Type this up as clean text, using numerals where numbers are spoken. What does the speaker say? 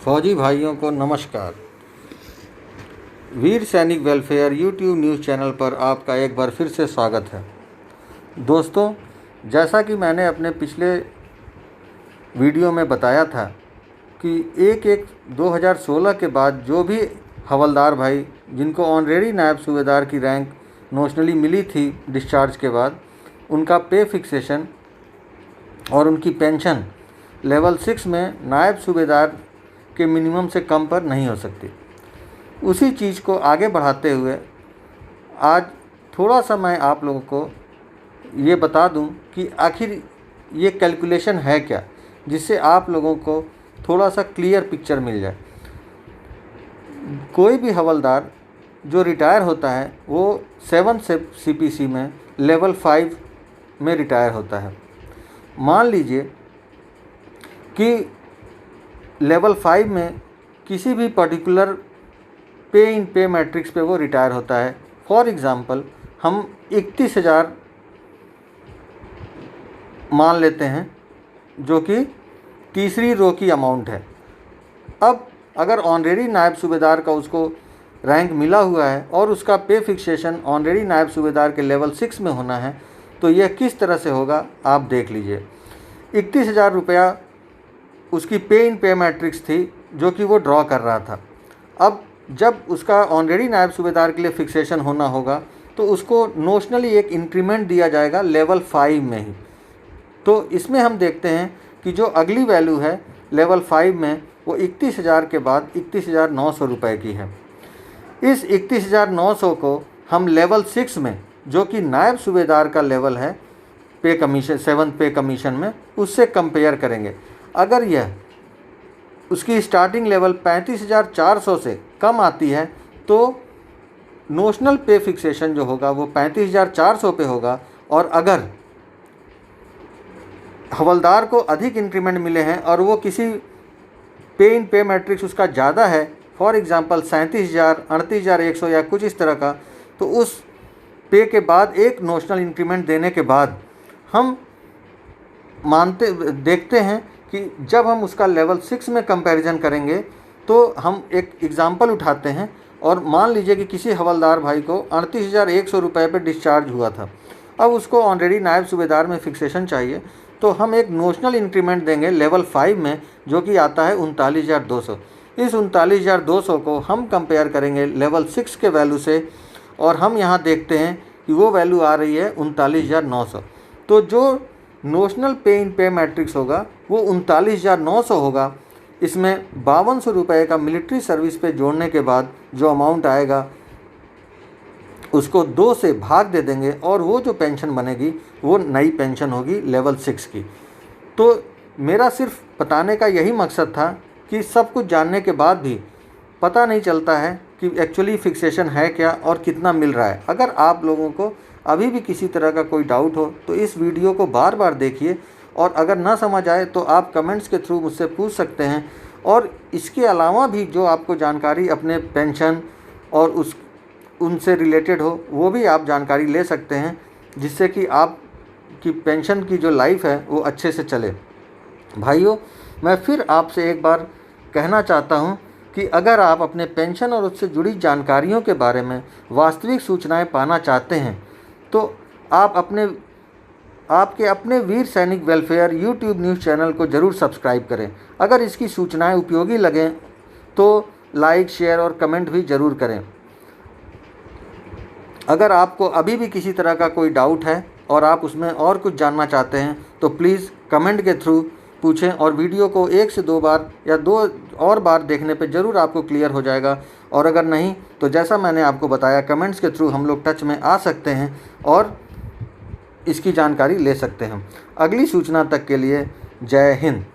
फौजी भाइयों को नमस्कार। वीर सैनिक वेलफेयर यूट्यूब न्यूज़ चैनल पर आपका एक बार फिर से स्वागत है। दोस्तों, जैसा कि मैंने अपने पिछले वीडियो में बताया था कि 1/1/2016 के बाद जो भी हवलदार भाई जिनको ऑनरेरी नायब सूबेदार की रैंक नोशनली मिली थी डिस्चार्ज के बाद, उनका पे फिक्सेशन और उनकी पेंशन लेवल 6 में नायब सूबेदार के मिनिमम से कम पर नहीं हो सकती। उसी चीज़ को आगे बढ़ाते हुए आज थोड़ा सा मैं आप लोगों को ये बता दूं कि आखिर ये कैलकुलेशन है क्या, जिससे आप लोगों को थोड़ा सा क्लियर पिक्चर मिल जाए। कोई भी हवलदार जो रिटायर होता है वो 7 CPC में लेवल 5 में रिटायर होता है। मान लीजिए कि लेवल 5 में किसी भी पर्टिकुलर पे इन पे मैट्रिक्स पे वो रिटायर होता है। फॉर एग्ज़ाम्पल हम 31,000 मान लेते हैं, जो कि तीसरी रो की अमाउंट है। अब अगर ऑनरेरी नायब सूबेदार का उसको रैंक मिला हुआ है और उसका पे फिक्सेशन ऑनरेरी नायब सूबेदार के लेवल 6 में होना है, तो यह किस तरह से होगा आप देख लीजिए। 31,000 रुपया उसकी पे इन पे मैट्रिक्स थी जो कि वो ड्रॉ कर रहा था। अब जब उसका ऑनरेडी नायब सूबेदार के लिए फिक्सेशन होना होगा तो उसको नोशनली एक इंक्रीमेंट दिया जाएगा लेवल 5 में ही। तो इसमें हम देखते हैं कि जो अगली वैल्यू है लेवल 5 में वो 31,000 के बाद 31,900 रुपये की है। इस 31,900 को हम लेवल 6 में, जो कि नायब सूबेदार का लेवल है पे कमीशन 7th पे कमीशन में, उससे कंपेयर करेंगे। अगर यह उसकी स्टार्टिंग लेवल 35,400 से कम आती है तो नोशनल पे फिक्सेशन जो होगा वो 35,400 पे होगा। और अगर हवलदार को अधिक इंक्रीमेंट मिले हैं और वो किसी पे इन पे मैट्रिक्स उसका ज़्यादा है, फॉर एग्ज़ाम्पल 37,000, 38,100 या कुछ इस तरह का, तो उस पे के बाद एक नोशनल इंक्रीमेंट देने के बाद हम देखते हैं कि जब हम उसका लेवल 6 में कंपैरिजन करेंगे तो हम एक एग्ज़ाम्पल उठाते हैं और मान लीजिए कि किसी हवलदार भाई को 38,100 रुपये पर डिस्चार्ज हुआ था। अब उसको ऑलरेडी नायब सूबेदार में फिक्सेशन चाहिए, तो हम एक नोशनल इंक्रीमेंट देंगे लेवल 5 में, जो कि आता है 39,200। इस 39,200 को हम कंपेयर करेंगे लेवल 6 के वैल्यू से और हम यहाँ देखते हैं कि वो वैल्यू आ रही है 39,900। तो जो नोशनल पे इन पे मैट्रिक्स होगा वो 39,900 होगा। इसमें 5200 रुपये का मिलिट्री सर्विस पे जोड़ने के बाद जो अमाउंट आएगा उसको 2 से भाग दे देंगे और वो जो पेंशन बनेगी वो नई पेंशन होगी लेवल 6 की। तो मेरा सिर्फ बताने का यही मकसद था कि सब कुछ जानने के बाद भी पता नहीं चलता है कि एक्चुअली फिक्सेशन है क्या और कितना मिल रहा है। अगर आप लोगों को अभी भी किसी तरह का कोई डाउट हो तो इस वीडियो को बार बार देखिए, और अगर ना समझ आए तो आप कमेंट्स के थ्रू मुझसे पूछ सकते हैं। और इसके अलावा भी जो आपको जानकारी अपने पेंशन और उनसे रिलेटेड हो वो भी आप जानकारी ले सकते हैं, जिससे कि आपकी पेंशन की जो लाइफ है वो अच्छे से चले। भाइयों, मैं फिर आपसे एक बार कहना चाहता हूँ कि अगर आप अपने पेंशन और उससे जुड़ी जानकारियों के बारे में वास्तविक सूचनाएं पाना चाहते हैं तो आप आपके अपने वीर सैनिक वेलफेयर यूट्यूब न्यूज़ चैनल को ज़रूर सब्सक्राइब करें। अगर इसकी सूचनाएं उपयोगी लगें तो लाइक, शेयर और कमेंट भी ज़रूर करें। अगर आपको अभी भी किसी तरह का कोई डाउट है और आप उसमें और कुछ जानना चाहते हैं तो प्लीज़ कमेंट के थ्रू पूछें, और वीडियो को 1 से 2 बार या 2 और बार देखने पे ज़रूर आपको क्लियर हो जाएगा। और अगर नहीं तो जैसा मैंने आपको बताया, कमेंट्स के थ्रू हम लोग टच में आ सकते हैं और इसकी जानकारी ले सकते हैं। अगली सूचना तक के लिए जय हिंद।